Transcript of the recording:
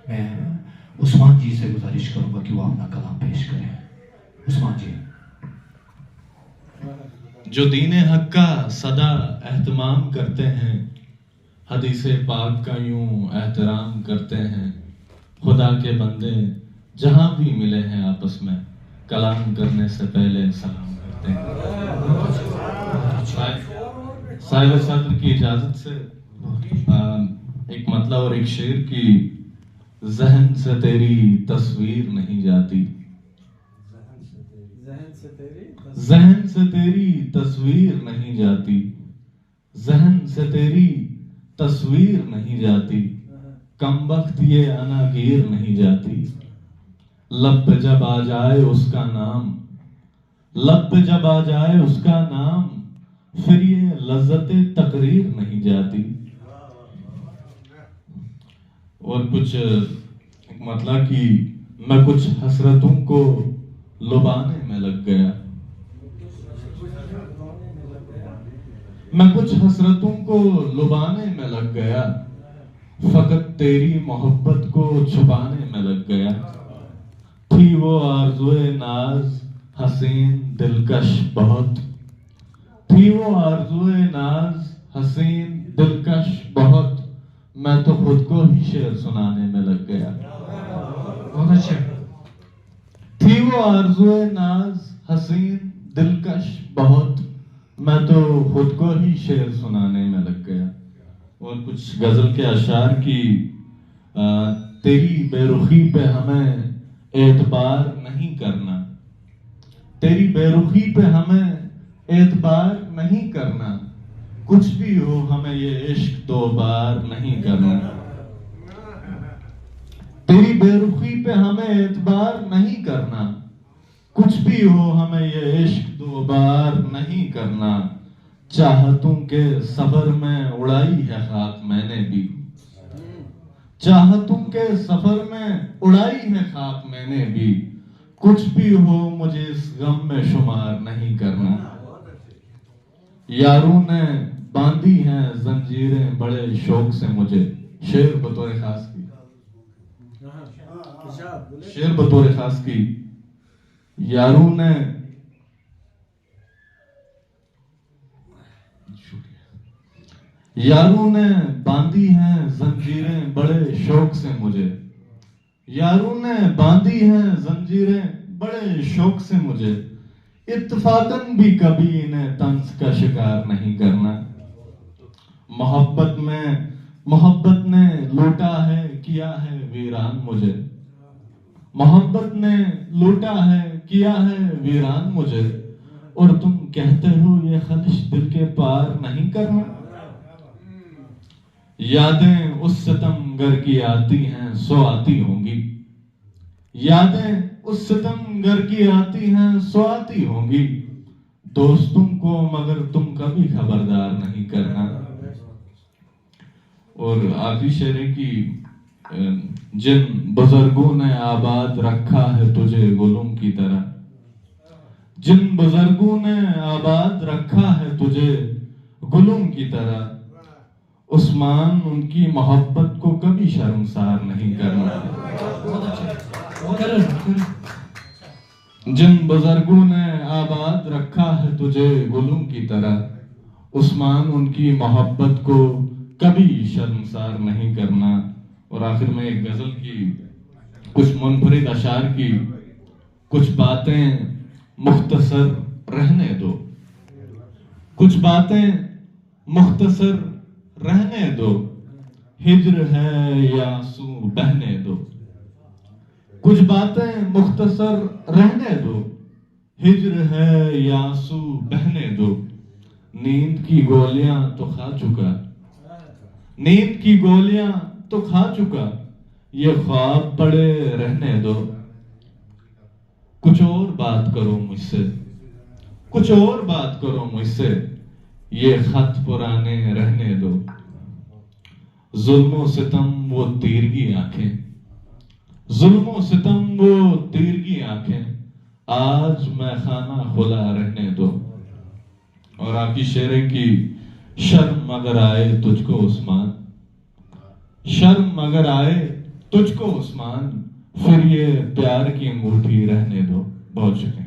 میں عثمان جی سے گزارش کروں گا کہ وہ اپنا کلام پیش کریں. عثمان جی. جو دین حق کا سدا اہتمام کرتے ہیں، حدیث پاک کا یوں احترام کرتے ہیں، خدا کے بندے جہاں بھی ملے ہیں آپس میں کلام کرنے سے پہلے سلام کرتے ہیں. صاحب صدر کی اجازت سے ایک مطلب اور ایک شعر کی. ذہن سے تیری تصویر نہیں جاتی، ذہن سے تیری تصویر نہیں جاتی، ذہن سے تیری تصویر نہیں جاتی، کم وقت یہ عناگیر نہیں جاتی. لب پہ جب آ جائے اس کا نام، لب پہ جب آ جائے اس کا نام، پھر یہ لذت تقریر نہیں جاتی. اور کچھ مطلب کہ میں کچھ حسرتوں کو لبانے میں لگ گیا، میں کچھ حسرتوں کو لبانے میں لگ گیا، فقط تیری محبت کو چھپانے میں لگ گیا. تھی وہ آرزوئے ناز حسین دلکش بہت، تھی وہ آرزوئے ناز حسین دلکش بہت، میں تو خود کو ہی شعر سنانے میں لگ گیا. بہت اچھا. تھی وہ آرزوئے ناز حسین دلکش بہت، میں تو خود کو ہی شعر سنانے میں لگ گیا. اور کچھ غزل کے اشعار کی. تیری بے رخی پہ ہمیں اعتبار نہیں کرنا، تیری بے رخی پہ ہمیں اعتبار نہیں کرنا، کچھ بھی ہو ہمیں یہ عشق دو بار نہیں کرنا. تیری بے رخی پہ ہمیں اعتبار نہیں کرنا، کچھ بھی ہو ہمیں یہ عشق دو بار نہیں کرنا. چاہتوں کے سفر میں اڑائی ہے خاک میں نے بھی، چاہتوں کے سفر میں اڑائی ہے خاک میں نے بھی، کچھ بھی ہو مجھے اس غم میں شمار نہیں کرنا. یاروں نے باندھی ہیں زنجیریں بڑے شوق سے مجھے. شعر بطور خاص کی، شعر بطور خاص کی. یاروں نے یاروں نے باندھی ہیں زنجیریں بڑے شوق سے مجھے، یاروں نے باندھی ہیں زنجیریں بڑے شوق سے مجھے، اتفاقاً بھی کبھی انہیں طنز کا شکار نہیں کرنا. محبت نے لوٹا ہے کیا ہے ویران مجھے، محبت نے لوٹا ہے کیا ہے ویران مجھے، اور تم کہتے ہو یہ خلش دل کے پار نہیں کرنا. یادیں اس ستم گر کی آتی ہیں سو آتی ہوں گی، یادیں اس ستم گر کی آتی ہیں سو آتی ہوں گی، دوستوں کو مگر تم کبھی خبردار نہیں کرنا. اور آخری شعر کی. جن بزرگوں نے آباد رکھا ہے تجھے گلوں کی طرح، جن بزرگوں نے آباد رکھا ہے تجھے گلوں کی طرح، عثمان ان کی محبت کو کبھی شرمسار نہیں کرنا. جن بزرگوں نے آباد رکھا ہے تجھے گلوں کی طرح، عثمان ان کی محبت کو کبھی شرمسار نہیں کرنا. اور آخر میں ایک غزل کی کچھ منفرد اشعار کی. کچھ باتیں مختصر رہنے دو، کچھ باتیں مختصر رہنے دو، ہجر ہے یا آنسو بہنے دو. کچھ باتیں مختصر رہنے دو، ہجر ہے یا آنسو بہنے دو. نیند کی گولیاں تو کھا چکا، نیند کی گولیاں تو کھا چکا، یہ خواب پڑے رہنے دو. کچھ اور بات کرو مجھ سے، کچھ اور بات کرو مجھ سے، یہ خط پرانے رہنے دو. ظلم و ستم وہ تیرگی آنکھیں، ظلم و ستم وہ تیرگی آنکھیں، آج میں خانہ کھلا رہنے دو. اور آپ کی شعر کی. شرم اگر آئے تجھ کو عثمان، شرم اگر آئے تجھ کو عثمان پھر یہ پیار کی انگوٹھی رہنے دو. بہت شکریہ.